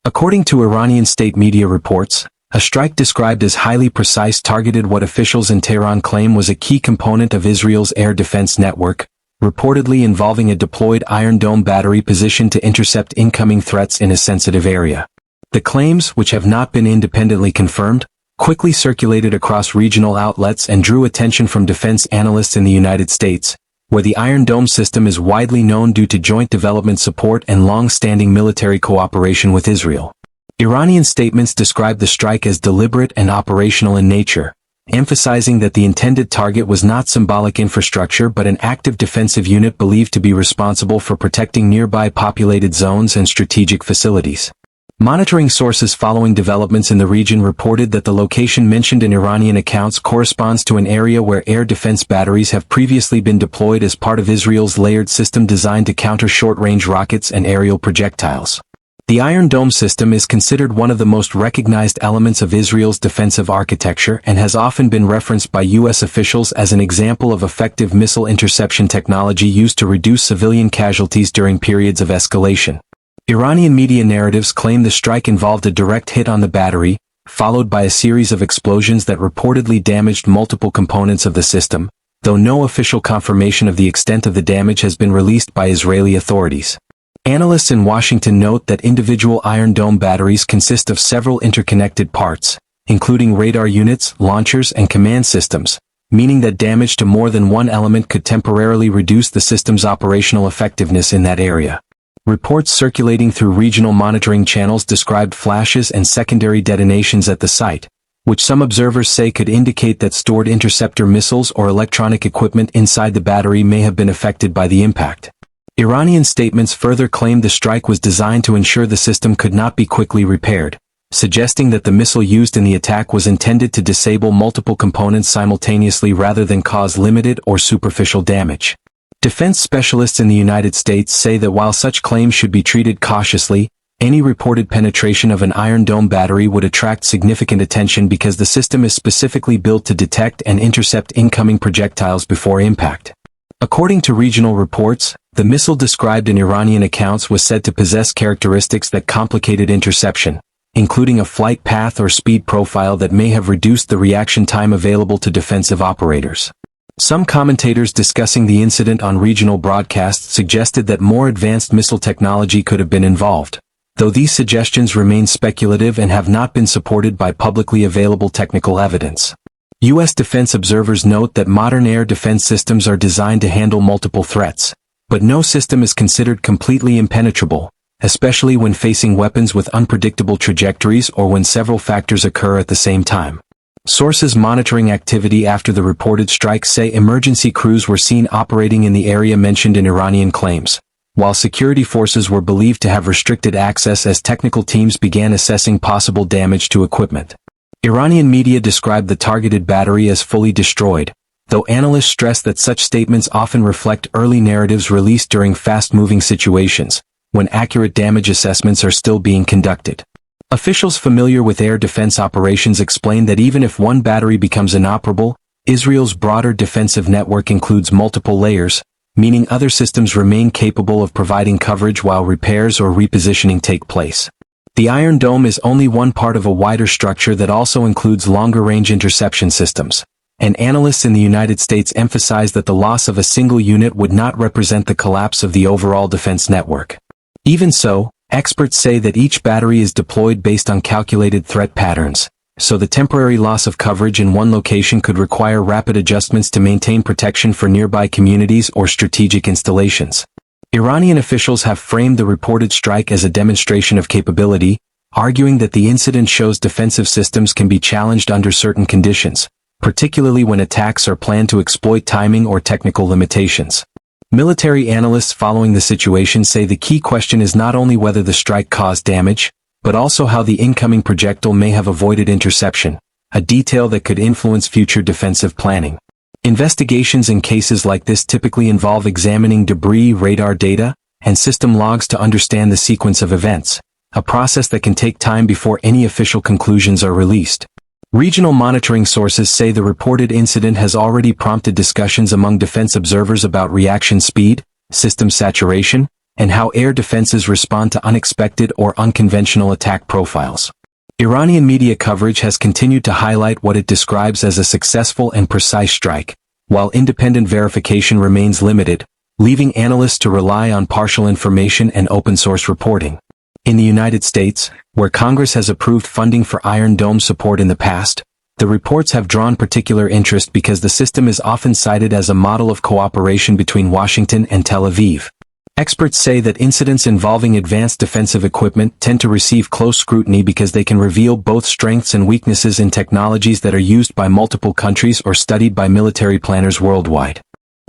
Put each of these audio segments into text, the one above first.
According to Iranian state media reports, a strike described as highly precise targeted what officials in Tehran claim was a key component of Israel's air defense network, reportedly involving a deployed Iron Dome battery positioned to intercept incoming threats in a sensitive area. The claims, which have not been independently confirmed, quickly circulated across regional outlets and drew attention from defense analysts in the United States, where the Iron Dome system is widely known due to joint development support and long-standing military cooperation with Israel. Iranian statements describe the strike as deliberate and operational in nature, emphasizing that the intended target was not symbolic infrastructure but an active defensive unit believed to be responsible for protecting nearby populated zones and strategic facilities. Monitoring sources following developments in the region reported that the location mentioned in Iranian accounts corresponds to an area where air defense batteries have previously been deployed as part of Israel's layered system designed to counter short-range rockets and aerial projectiles. The Iron Dome system is considered one of the most recognized elements of Israel's defensive architecture and has often been referenced by U.S. officials as an example of effective missile interception technology used to reduce civilian casualties during periods of escalation. Iranian media narratives claim the strike involved a direct hit on the battery, followed by a series of explosions that reportedly damaged multiple components of the system, though no official confirmation of the extent of the damage has been released by Israeli authorities. Analysts in Washington note that individual Iron Dome batteries consist of several interconnected parts, including radar units, launchers, and command systems, meaning that damage to more than one element could temporarily reduce the system's operational effectiveness in that area. Reports circulating through regional monitoring channels described flashes and secondary detonations at the site, which some observers say could indicate that stored interceptor missiles or electronic equipment inside the battery may have been affected by the impact. Iranian statements further claimed the strike was designed to ensure the system could not be quickly repaired, suggesting that the missile used in the attack was intended to disable multiple components simultaneously rather than cause limited or superficial damage. Defense specialists in the United States say that while such claims should be treated cautiously, any reported penetration of an Iron Dome battery would attract significant attention because the system is specifically built to detect and intercept incoming projectiles before impact. According to regional reports, the missile described in Iranian accounts was said to possess characteristics that complicated interception, including a flight path or speed profile that may have reduced the reaction time available to defensive operators. Some commentators discussing the incident on regional broadcasts suggested that more advanced missile technology could have been involved, though these suggestions remain speculative and have not been supported by publicly available technical evidence. U.S. defense observers note that modern air defense systems are designed to handle multiple threats, but no system is considered completely impenetrable, especially when facing weapons with unpredictable trajectories or when several factors occur at the same time. Sources monitoring activity after the reported strike say emergency crews were seen operating in the area mentioned in Iranian claims, while security forces were believed to have restricted access as technical teams began assessing possible damage to equipment. Iranian media described the targeted battery as fully destroyed, though analysts stress that such statements often reflect early narratives released during fast-moving situations, when accurate damage assessments are still being conducted. Officials familiar with air defense operations explain that even if one battery becomes inoperable, Israel's broader defensive network includes multiple layers, meaning other systems remain capable of providing coverage while repairs or repositioning take place. The Iron Dome is only one part of a wider structure that also includes longer-range interception systems, and analysts in the United States emphasize that the loss of a single unit would not represent the collapse of the overall defense network. Even so, experts say that each battery is deployed based on calculated threat patterns, so the temporary loss of coverage in one location could require rapid adjustments to maintain protection for nearby communities or strategic installations. Iranian officials have framed the reported strike as a demonstration of capability, arguing that the incident shows defensive systems can be challenged under certain conditions, particularly when attacks are planned to exploit timing or technical limitations. Military analysts following the situation say the key question is not only whether the strike caused damage, but also how the incoming projectile may have avoided interception, a detail that could influence future defensive planning. Investigations in cases like this typically involve examining debris radar data and system logs to understand the sequence of events, a process that can take time before any official conclusions are released. Regional monitoring sources say the reported incident has already prompted discussions among defense observers about reaction speed, system saturation, and how air defenses respond to unexpected or unconventional attack profiles. Iranian media coverage has continued to highlight what it describes as a successful and precise strike, while independent verification remains limited, leaving analysts to rely on partial information and open-source reporting. In the United States, where Congress has approved funding for Iron Dome support in the past, the reports have drawn particular interest because the system is often cited as a model of cooperation between Washington and Tel Aviv. Experts say that incidents involving advanced defensive equipment tend to receive close scrutiny because they can reveal both strengths and weaknesses in technologies that are used by multiple countries or studied by military planners worldwide.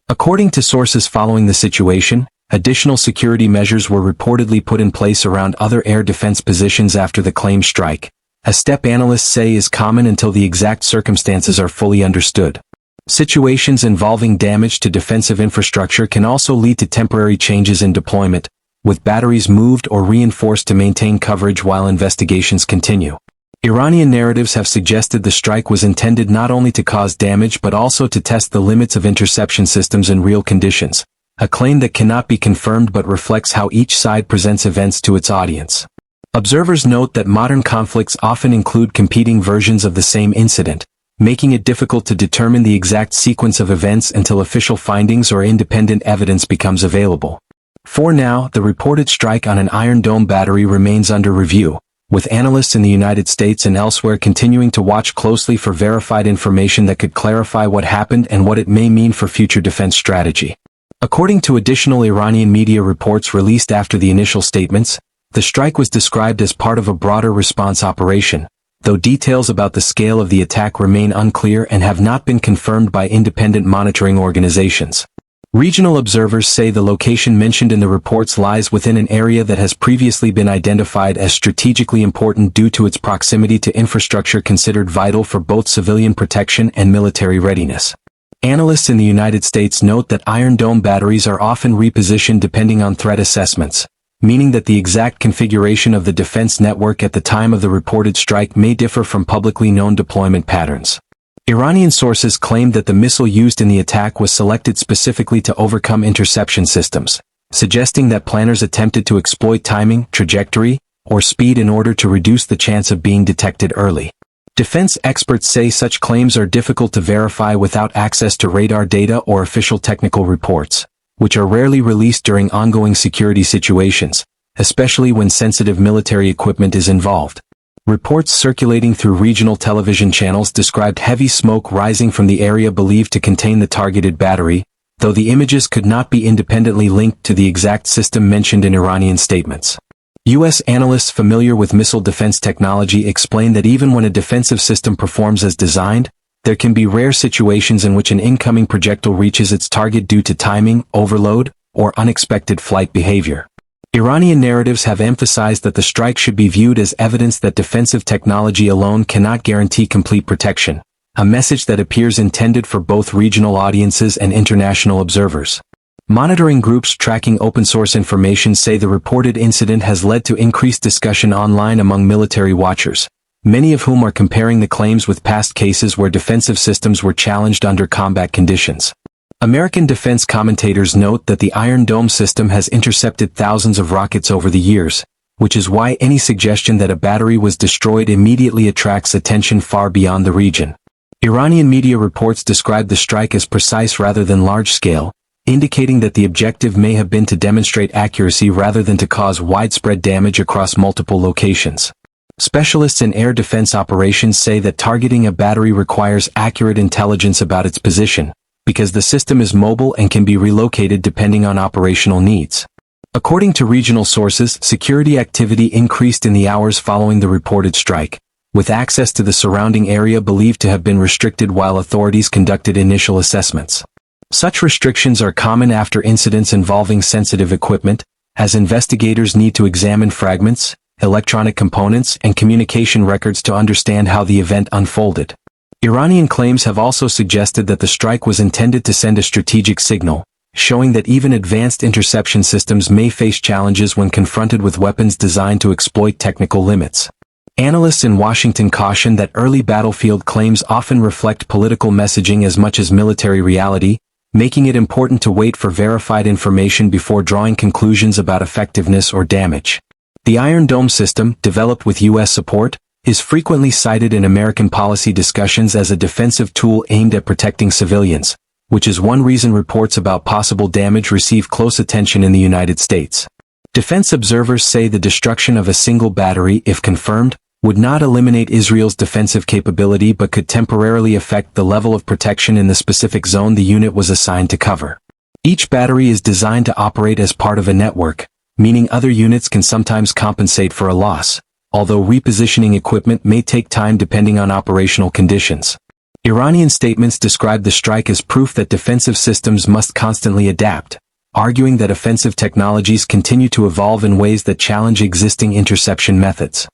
According to sources following the situation, additional security measures were reportedly put in place around other air defense positions after the claimed strike, a step analysts say is common until the exact circumstances are fully understood. Situations involving damage to defensive infrastructure can also lead to temporary changes in deployment, with batteries moved or reinforced to maintain coverage while investigations continue. Iranian narratives have suggested the strike was intended not only to cause damage but also to test the limits of interception systems in real conditions, a claim that cannot be confirmed but reflects how each side presents events to its audience. Observers note that modern conflicts often include competing versions of the same incident, making it difficult to determine the exact sequence of events until official findings or independent evidence becomes available. For now, the reported strike on an Iron Dome battery remains under review, with analysts in the United States and elsewhere continuing to watch closely for verified information that could clarify what happened and what it may mean for future defense strategy. According to additional Iranian media reports released after the initial statements, the strike was described as part of a broader response operation, though details about the scale of the attack remain unclear and have not been confirmed by independent monitoring organizations. Regional observers say the location mentioned in the reports lies within an area that has previously been identified as strategically important due to its proximity to infrastructure considered vital for both civilian protection and military readiness. Analysts in the United States note that Iron Dome batteries are often repositioned depending on threat assessments, meaning that the exact configuration of the defense network at the time of the reported strike may differ from publicly known deployment patterns. Iranian sources claimed that the missile used in the attack was selected specifically to overcome interception systems, suggesting that planners attempted to exploit timing, trajectory, or speed in order to reduce the chance of being detected early. Defense experts say such claims are difficult to verify without access to radar data or official technical reports, which are rarely released during ongoing security situations, especially when sensitive military equipment is involved. Reports circulating through regional television channels described heavy smoke rising from the area believed to contain the targeted battery, though the images could not be independently linked to the exact system mentioned in Iranian statements. U.S. analysts familiar with missile defense technology explain that even when a defensive system performs as designed, there can be rare situations in which an incoming projectile reaches its target due to timing, overload, or unexpected flight behavior. Iranian narratives have emphasized that the strike should be viewed as evidence that defensive technology alone cannot guarantee complete protection, a message that appears intended for both regional audiences and international observers. Monitoring groups tracking open-source information say the reported incident has led to increased discussion online among military watchers, many of whom are comparing the claims with past cases where defensive systems were challenged under combat conditions. American defense commentators note that the Iron Dome system has intercepted thousands of rockets over the years, which is why any suggestion that a battery was destroyed immediately attracts attention far beyond the region. Iranian media reports describe the strike as precise rather than large-scale, indicating that the objective may have been to demonstrate accuracy rather than to cause widespread damage across multiple locations. Specialists in air defense operations say that targeting a battery requires accurate intelligence about its position, because the system is mobile and can be relocated depending on operational needs. According to regional sources, security activity increased in the hours following the reported strike, with access to the surrounding area believed to have been restricted while authorities conducted initial assessments. Such restrictions are common after incidents involving sensitive equipment, as investigators need to examine fragments, electronic components, and communication records to understand how the event unfolded. Iranian claims have also suggested that the strike was intended to send a strategic signal, showing that even advanced interception systems may face challenges when confronted with weapons designed to exploit technical limits. Analysts in Washington caution that early battlefield claims often reflect political messaging as much as military reality, making it important to wait for verified information before drawing conclusions about effectiveness or damage. The Iron Dome system, developed with U.S. support, is frequently cited in American policy discussions as a defensive tool aimed at protecting civilians, which is one reason reports about possible damage receive close attention in the United States. Defense observers say the destruction of a single battery, if confirmed, would not eliminate Israel's defensive capability but could temporarily affect the level of protection in the specific zone the unit was assigned to cover. Each battery is designed to operate as part of a network, meaning other units can sometimes compensate for a loss, although repositioning equipment may take time depending on operational conditions. Iranian statements describe the strike as proof that defensive systems must constantly adapt, arguing that offensive technologies continue to evolve in ways that challenge existing interception methods.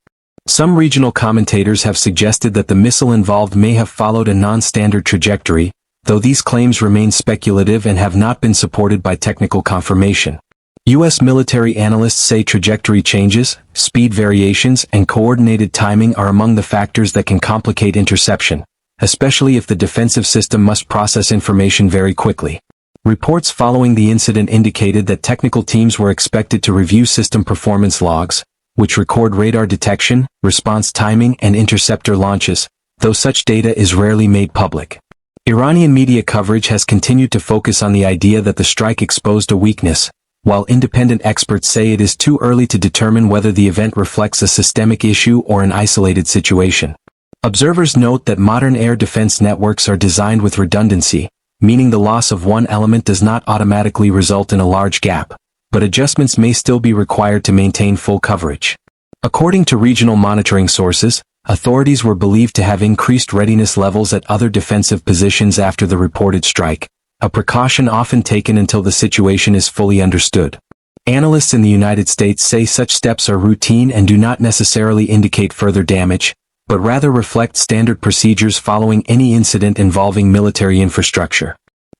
Some regional commentators have suggested that the missile involved may have followed a non-standard trajectory, though these claims remain speculative and have not been supported by technical confirmation. U.S. military analysts say trajectory changes, speed variations, and coordinated timing are among the factors that can complicate interception, especially if the defensive system must process information very quickly. Reports following the incident indicated that technical teams were expected to review system performance logs, which record radar detection, response timing, and interceptor launches, though such data is rarely made public. Iranian media coverage has continued to focus on the idea that the strike exposed a weakness, while independent experts say it is too early to determine whether the event reflects a systemic issue or an isolated situation. Observers note that modern air defense networks are designed with redundancy, meaning the loss of one element does not automatically result in a large gap, but adjustments may still be required to maintain full coverage. According to regional monitoring sources, authorities were believed to have increased readiness levels at other defensive positions after the reported strike, a precaution often taken until the situation is fully understood. Analysts in the United States say such steps are routine and do not necessarily indicate further damage, but rather reflect standard procedures following any incident involving military infrastructure.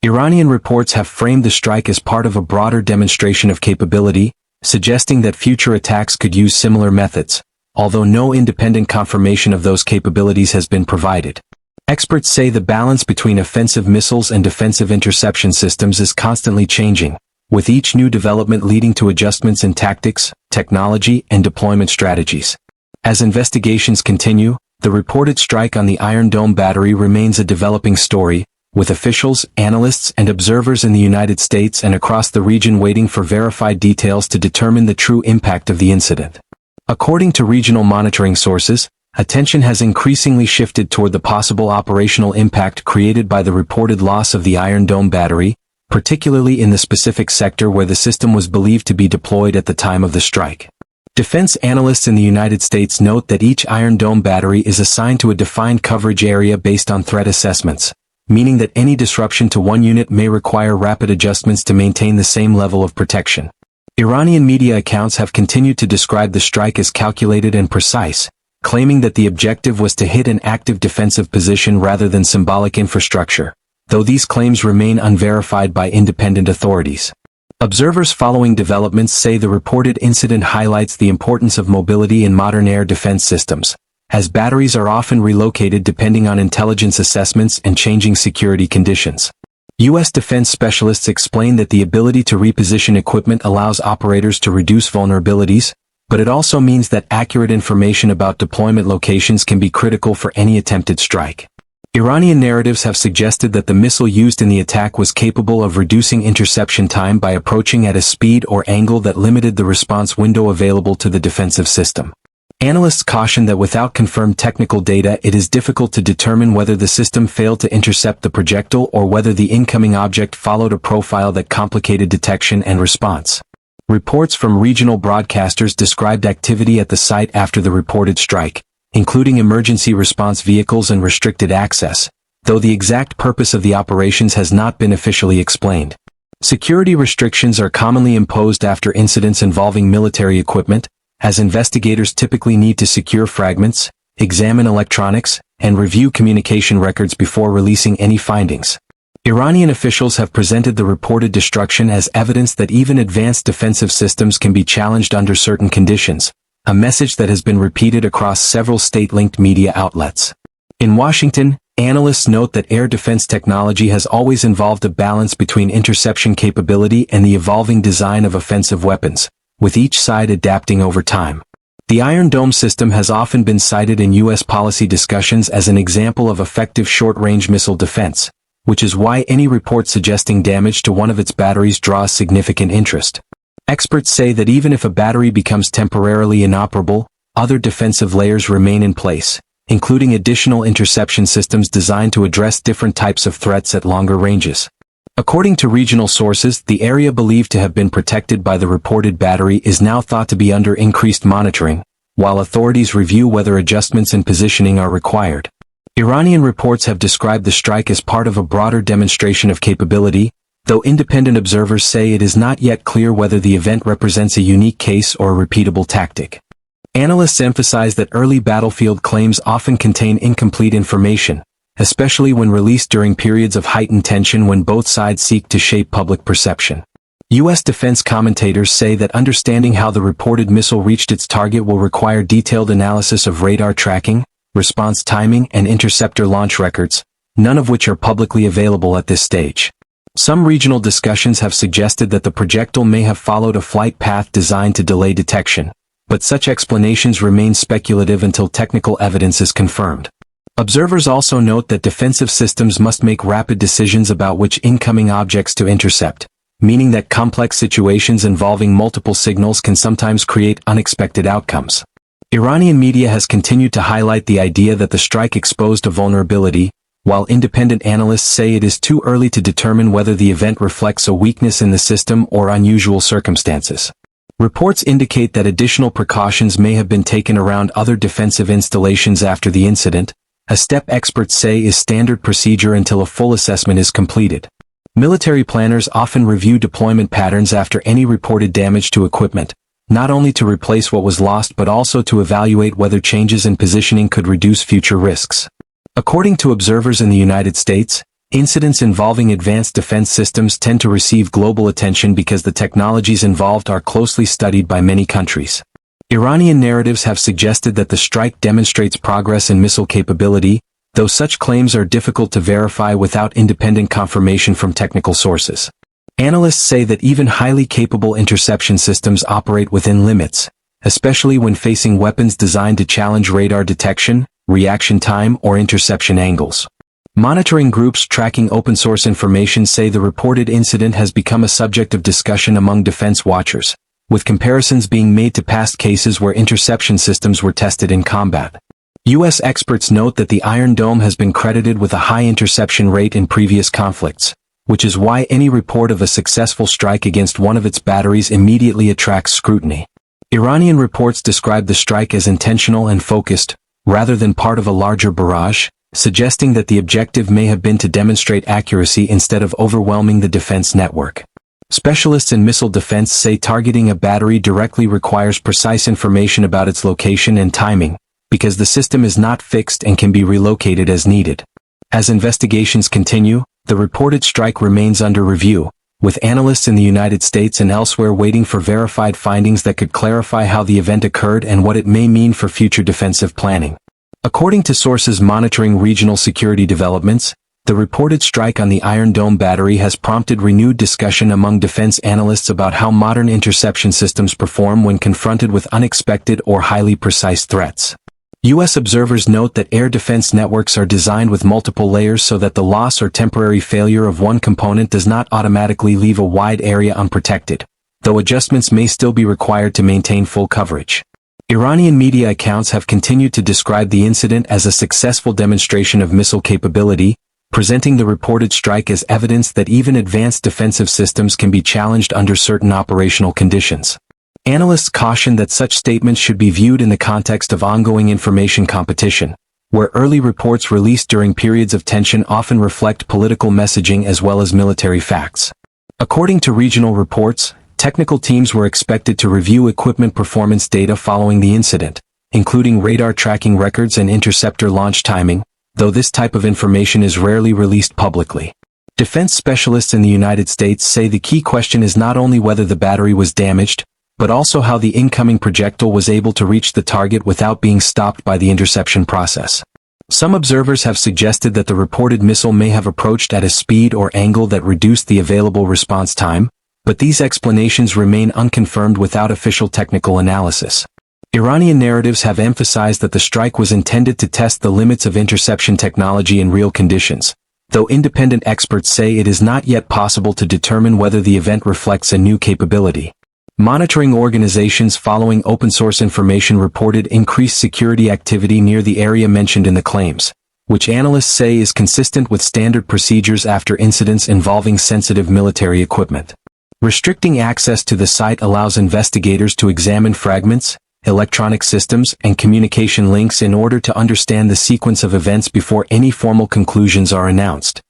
Iranian reports have framed the strike as part of a broader demonstration of capability, suggesting that future attacks could use similar methods, although no independent confirmation of those capabilities has been provided. Experts say the balance between offensive missiles and defensive interception systems is constantly changing, with each new development leading to adjustments in tactics, technology, and deployment strategies. As investigations continue, the reported strike on the Iron Dome battery remains a developing story, with officials, analysts, and observers in the United States and across the region waiting for verified details to determine the true impact of the incident. According to regional monitoring sources, attention has increasingly shifted toward the possible operational impact created by the reported loss of the Iron Dome battery, particularly in the specific sector where the system was believed to be deployed at the time of the strike. Defense analysts in the United States note that each Iron Dome battery is assigned to a defined coverage area based on threat assessments, meaning that any disruption to one unit may require rapid adjustments to maintain the same level of protection. Iranian media accounts have continued to describe the strike as calculated and precise, claiming that the objective was to hit an active defensive position rather than symbolic infrastructure, though these claims remain unverified by independent authorities. Observers following developments say the reported incident highlights the importance of mobility in modern air defense systems, as batteries are often relocated depending on intelligence assessments and changing security conditions. U.S. defense specialists explain that the ability to reposition equipment allows operators to reduce vulnerabilities, but it also means that accurate information about deployment locations can be critical for any attempted strike. Iranian narratives have suggested that the missile used in the attack was capable of reducing interception time by approaching at a speed or angle that limited the response window available to the defensive system. Analysts caution that without confirmed technical data it is difficult to determine whether the system failed to intercept the projectile or whether the incoming object followed a profile that complicated detection and response. Reports from regional broadcasters described activity at the site after the reported strike, including emergency response vehicles and restricted access, though the exact purpose of the operations has not been officially explained. Security restrictions are commonly imposed after incidents involving military equipment, as investigators typically need to secure fragments, examine electronics, and review communication records before releasing any findings. Iranian officials have presented the reported destruction as evidence that even advanced defensive systems can be challenged under certain conditions, a message that has been repeated across several state-linked media outlets. In Washington, Analysts note that air defense technology has always involved a balance between interception capability and the evolving design of offensive weapons, with each side adapting over time. The Iron Dome system has often been cited in U.S. policy discussions as an example of effective short-range missile defense, which is why any report suggesting damage to one of its batteries draws significant interest. Experts say that even if a battery becomes temporarily inoperable, other defensive layers remain in place, including additional interception systems designed to address different types of threats at longer ranges. According to regional sources, the area believed to have been protected by the reported battery is now thought to be under increased monitoring, while authorities review whether adjustments in positioning are required. Iranian reports have described the strike as part of a broader demonstration of capability, though independent observers say it is not yet clear whether the event represents a unique case or a repeatable tactic. Analysts emphasize that early battlefield claims often contain incomplete information, especially when released during periods of heightened tension when both sides seek to shape public perception. U.S. defense commentators say that understanding how the reported missile reached its target will require detailed analysis of radar tracking, response timing, and interceptor launch records, none of which are publicly available at this stage. Some regional discussions have suggested that the projectile may have followed a flight path designed to delay detection, but such explanations remain speculative until technical evidence is confirmed. Observers also note that defensive systems must make rapid decisions about which incoming objects to intercept, meaning that complex situations involving multiple signals can sometimes create unexpected outcomes. Iranian media has continued to highlight the idea that the strike exposed a vulnerability, while independent analysts say it is too early to determine whether the event reflects a weakness in the system or unusual circumstances. Reports indicate that additional precautions may have been taken around other defensive installations after the incident, a step experts say is standard procedure until a full assessment is completed. Military planners often review deployment patterns after any reported damage to equipment, not only to replace what was lost but also to evaluate whether changes in positioning could reduce future risks. According to observers in the United States, incidents involving advanced defense systems tend to receive global attention because the technologies involved are closely studied by many countries. Iranian narratives have suggested that the strike demonstrates progress in missile capability, though such claims are difficult to verify without independent confirmation from technical sources. Analysts say that even highly capable interception systems operate within limits, especially when facing weapons designed to challenge radar detection, reaction time, or interception angles. Monitoring groups tracking open-source information say the reported incident has become a subject of discussion among defense watchers, with comparisons being made to past cases where interception systems were tested in combat. U.S. experts note that the Iron Dome has been credited with a high interception rate in previous conflicts, which is why any report of a successful strike against one of its batteries immediately attracts scrutiny. Iranian reports describe the strike as intentional and focused, rather than part of a larger barrage, suggesting that the objective may have been to demonstrate accuracy instead of overwhelming the defense network. Specialists in missile defense say targeting a battery directly requires precise information about its location and timing, because the system is not fixed and can be relocated as needed. As investigations continue, the reported strike remains under review, with analysts in the United States and elsewhere waiting for verified findings that could clarify how the event occurred and what it may mean for future defensive planning. According to sources monitoring regional security developments, the reported strike on the Iron Dome battery has prompted renewed discussion among defense analysts about how modern interception systems perform when confronted with unexpected or highly precise threats. U.S. observers note that air defense networks are designed with multiple layers so that the loss or temporary failure of one component does not automatically leave a wide area unprotected, though adjustments may still be required to maintain full coverage. Iranian media accounts have continued to describe the incident as a successful demonstration of missile capability, presenting the reported strike as evidence that even advanced defensive systems can be challenged under certain operational conditions. Analysts caution that such statements should be viewed in the context of ongoing information competition, where early reports released during periods of tension often reflect political messaging as well as military facts. According to regional reports, technical teams were expected to review equipment performance data following the incident, including radar tracking records and interceptor launch timing, though this type of information is rarely released publicly. Defense specialists in the United States say the key question is not only whether the battery was damaged, but also how the incoming projectile was able to reach the target without being stopped by the interception process. Some observers have suggested that the reported missile may have approached at a speed or angle that reduced the available response time, but these explanations remain unconfirmed without official technical analysis. Iranian narratives have emphasized that the strike was intended to test the limits of interception technology in real conditions, though independent experts say it is not yet possible to determine whether the event reflects a new capability. Monitoring organizations following open-source information reported increased security activity near the area mentioned in the claims, which analysts say is consistent with standard procedures after incidents involving sensitive military equipment. Restricting access to the site allows investigators to examine fragments, electronic systems, and communication links in order to understand the sequence of events before any formal conclusions are announced.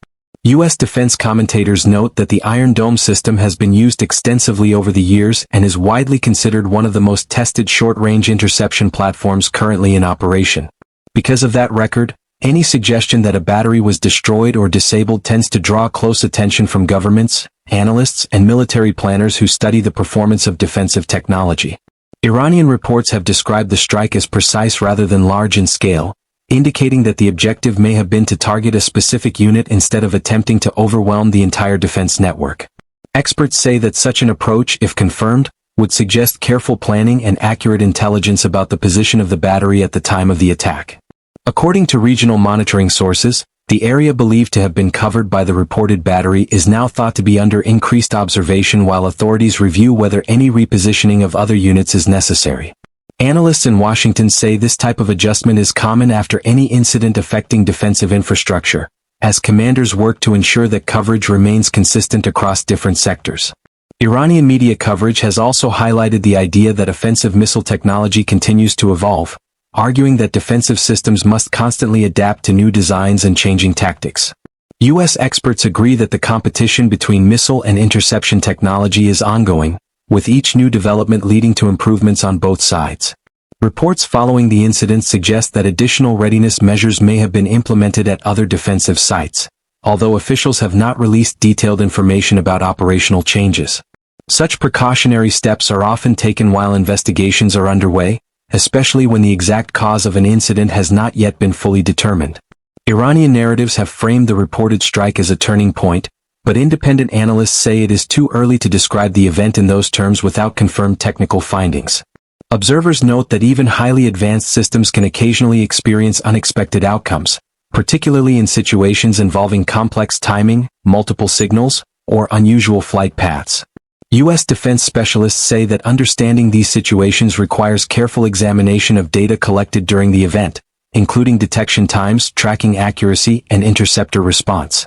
U.S. defense commentators note that the Iron Dome system has been used extensively over the years and is widely considered one of the most tested short-range interception platforms currently in operation. Because of that record, any suggestion that a battery was destroyed or disabled tends to draw close attention from governments, analysts, and military planners who study the performance of defensive technology. Iranian reports have described the strike as precise rather than large in scale, indicating that the objective may have been to target a specific unit instead of attempting to overwhelm the entire defense network. Experts say that such an approach, if confirmed, would suggest careful planning and accurate intelligence about the position of the battery at the time of the attack. According to regional monitoring sources, the area believed to have been covered by the reported battery is now thought to be under increased observation while authorities review whether any repositioning of other units is necessary. Analysts in Washington say this type of adjustment is common after any incident affecting defensive infrastructure, as commanders work to ensure that coverage remains consistent across different sectors. Iranian media coverage has also highlighted the idea that offensive missile technology continues to evolve, arguing that defensive systems must constantly adapt to new designs and changing tactics. U.S. experts agree that the competition between missile and interception technology is ongoing, with each new development leading to improvements on both sides. Reports following the incident suggest that additional readiness measures may have been implemented at other defensive sites, although officials have not released detailed information about operational changes. Such precautionary steps are often taken while investigations are underway, especially when the exact cause of an incident has not yet been fully determined. Iranian narratives have framed the reported strike as a turning point, but independent analysts say it is too early to describe the event in those terms without confirmed technical findings. Observers note that even highly advanced systems can occasionally experience unexpected outcomes, particularly in situations involving complex timing, multiple signals, or unusual flight paths. U.S. defense specialists say that understanding these situations requires careful examination of data collected during the event, including detection times, tracking accuracy, and interceptor response.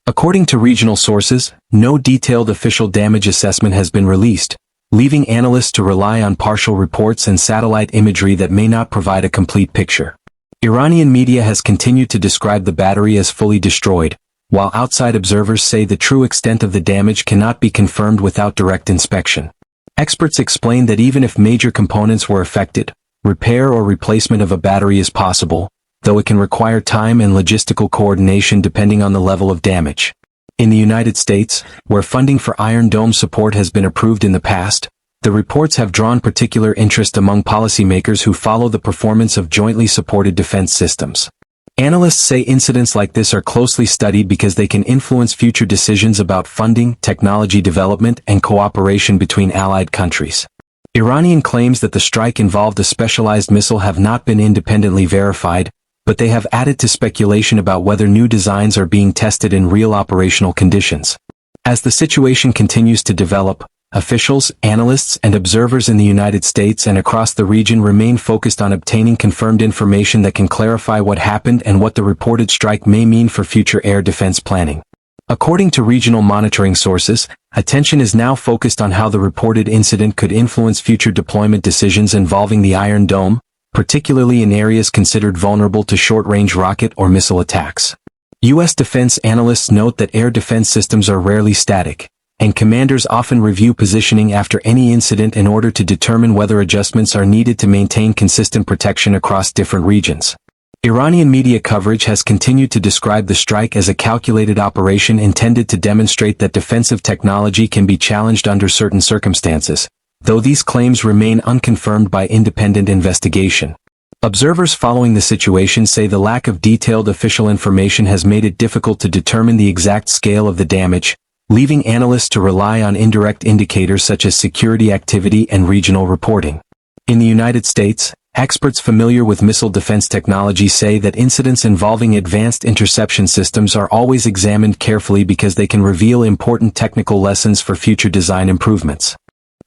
According to regional sources, no detailed official damage assessment has been released, leaving analysts to rely on partial reports and satellite imagery that may not provide a complete picture. Iranian media has continued to describe the battery as fully destroyed, while outside observers say the true extent of the damage cannot be confirmed without direct inspection. Experts explain that even if major components were affected, repair or replacement of a battery is possible, though it can require time and logistical coordination depending on the level of damage. In the United States, where funding for Iron Dome support has been approved in the past, the reports have drawn particular interest among policymakers who follow the performance of jointly supported defense systems. Analysts say incidents like this are closely studied because they can influence future decisions about funding, technology development, and cooperation between allied countries. Iranian claims that the strike involved a specialized missile have not been independently verified, but they have added to speculation about whether new designs are being tested in real operational conditions. As the situation continues to develop, officials, analysts, and observers in the United States and across the region remain focused on obtaining confirmed information that can clarify what happened and what the reported strike may mean for future air defense planning. According to regional monitoring sources, attention is now focused on how the reported incident could influence future deployment decisions involving the Iron Dome, particularly in areas considered vulnerable to short-range rocket or missile attacks. U.S. defense analysts note that air defense systems are rarely static, and commanders often review positioning after any incident in order to determine whether adjustments are needed to maintain consistent protection across different regions. Iranian media coverage has continued to describe the strike as a calculated operation intended to demonstrate that defensive technology can be challenged under certain circumstances, though these claims remain unconfirmed by independent investigation. Observers following the situation say the lack of detailed official information has made it difficult to determine the exact scale of the damage, leaving analysts to rely on indirect indicators such as security activity and regional reporting. In the United States, experts familiar with missile defense technology say that incidents involving advanced interception systems are always examined carefully because they can reveal important technical lessons for future design improvements.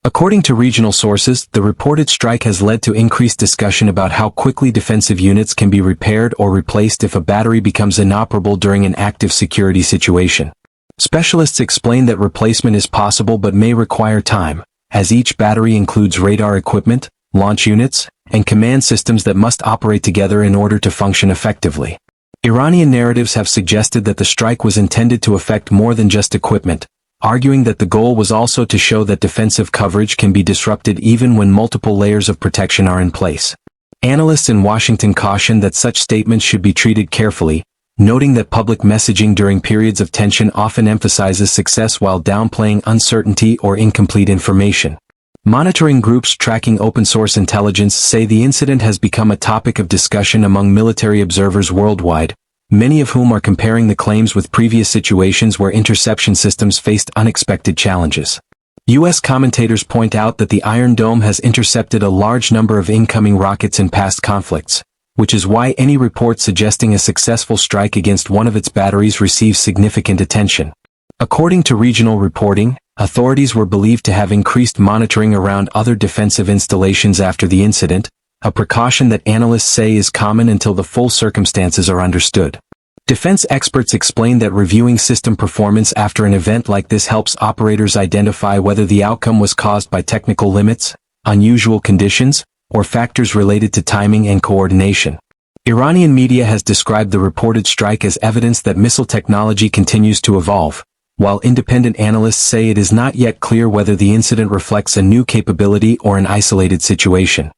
According to regional sources, the reported strike has led to increased discussion about how quickly defensive units can be repaired or replaced if a battery becomes inoperable during an active security situation. Specialists explain that replacement is possible but may require time, as each battery includes radar equipment, launch units, and command systems that must operate together in order to function effectively. Iranian narratives have suggested that the strike was intended to affect more than just equipment, arguing that the goal was also to show that defensive coverage can be disrupted even when multiple layers of protection are in place. Analysts in Washington caution that such statements should be treated carefully, noting that public messaging during periods of tension often emphasizes success while downplaying uncertainty or incomplete information. Monitoring groups tracking open-source intelligence say the incident has become a topic of discussion among military observers worldwide, many of whom are comparing the claims with previous situations where interception systems faced unexpected challenges. U.S. commentators point out that the Iron Dome has intercepted a large number of incoming rockets in past conflicts, which is why any report suggesting a successful strike against one of its batteries receives significant attention. According to regional reporting, authorities were believed to have increased monitoring around other defensive installations after the incident, a precaution that analysts say is common until the full circumstances are understood. Defense experts explain that reviewing system performance after an event like this helps operators identify whether the outcome was caused by technical limits, unusual conditions, or factors related to timing and coordination. Iranian media has described the reported strike as evidence that missile technology continues to evolve, while independent analysts say it is not yet clear whether the incident reflects a new capability or an isolated situation.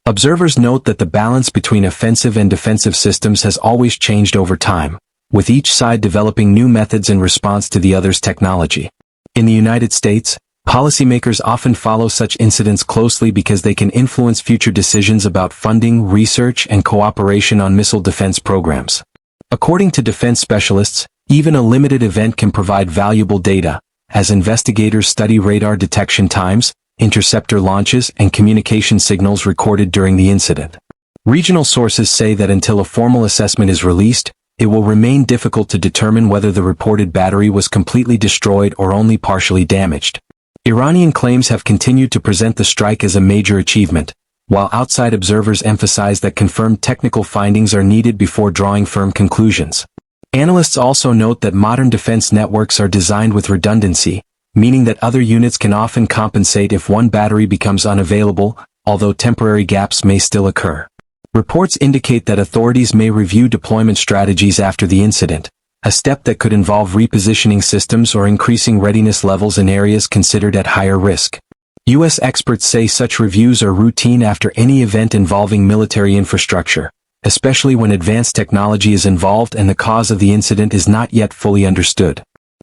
Observers note that the balance between offensive and defensive systems has always changed over time, with each side developing new methods in response to the other's technology. In the United States, policymakers often follow such incidents closely because they can influence future decisions about funding, research, and cooperation on missile defense programs. According to defense specialists, even a limited event can provide valuable data, as investigators study radar detection times, interceptor launches, and communication signals recorded during the incident. Regional sources say that until a formal assessment is released, it will remain difficult to determine whether the reported battery was completely destroyed or only partially damaged. Iranian claims have continued to present the strike as a major achievement, while outside observers emphasize that confirmed technical findings are needed before drawing firm conclusions. Analysts also note that modern defense networks are designed with redundancy, meaning that other units can often compensate if one battery becomes unavailable, although temporary gaps may still occur. Reports indicate that authorities may review deployment strategies after the incident, a step that could involve repositioning systems or increasing readiness levels in areas considered at higher risk. U.S. experts say such reviews are routine after any event involving military infrastructure, especially when advanced technology is involved and the cause of the incident is not yet fully understood.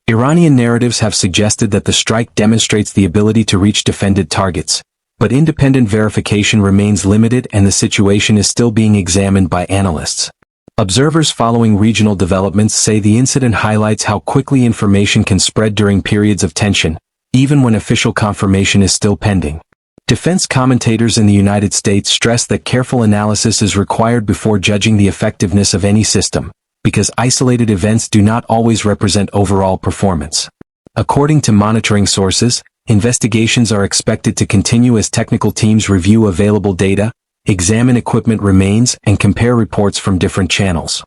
Iranian narratives have suggested that the strike demonstrates the ability to reach defended targets, but independent verification remains limited and the situation is still being examined by analysts. Observers following regional developments say the incident highlights how quickly information can spread during periods of tension, even when official confirmation is still pending. Defense commentators in the United States stress that careful analysis is required before judging the effectiveness of any system, because isolated events do not always represent overall performance. According to monitoring sources, investigations are expected to continue as technical teams review available data, examine equipment remains, and compare reports from different channels.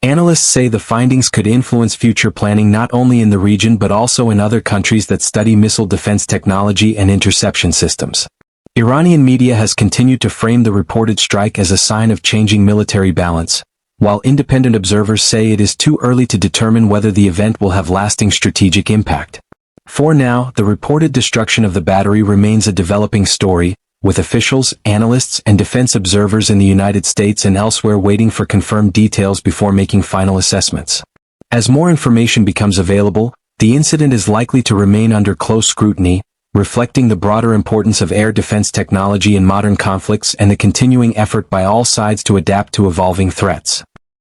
Analysts say the findings could influence future planning not only in the region but also in other countries that study missile defense technology and interception systems. Iranian media has continued to frame the reported strike as a sign of changing military balance, while independent observers say it is too early to determine whether the event will have lasting strategic impact. For now, the reported destruction of the battery remains a developing story, with officials, analysts, and defense observers in the United States and elsewhere waiting for confirmed details before making final assessments. As more information becomes available, the incident is likely to remain under close scrutiny, reflecting the broader importance of air defense technology in modern conflicts and the continuing effort by all sides to adapt to evolving threats.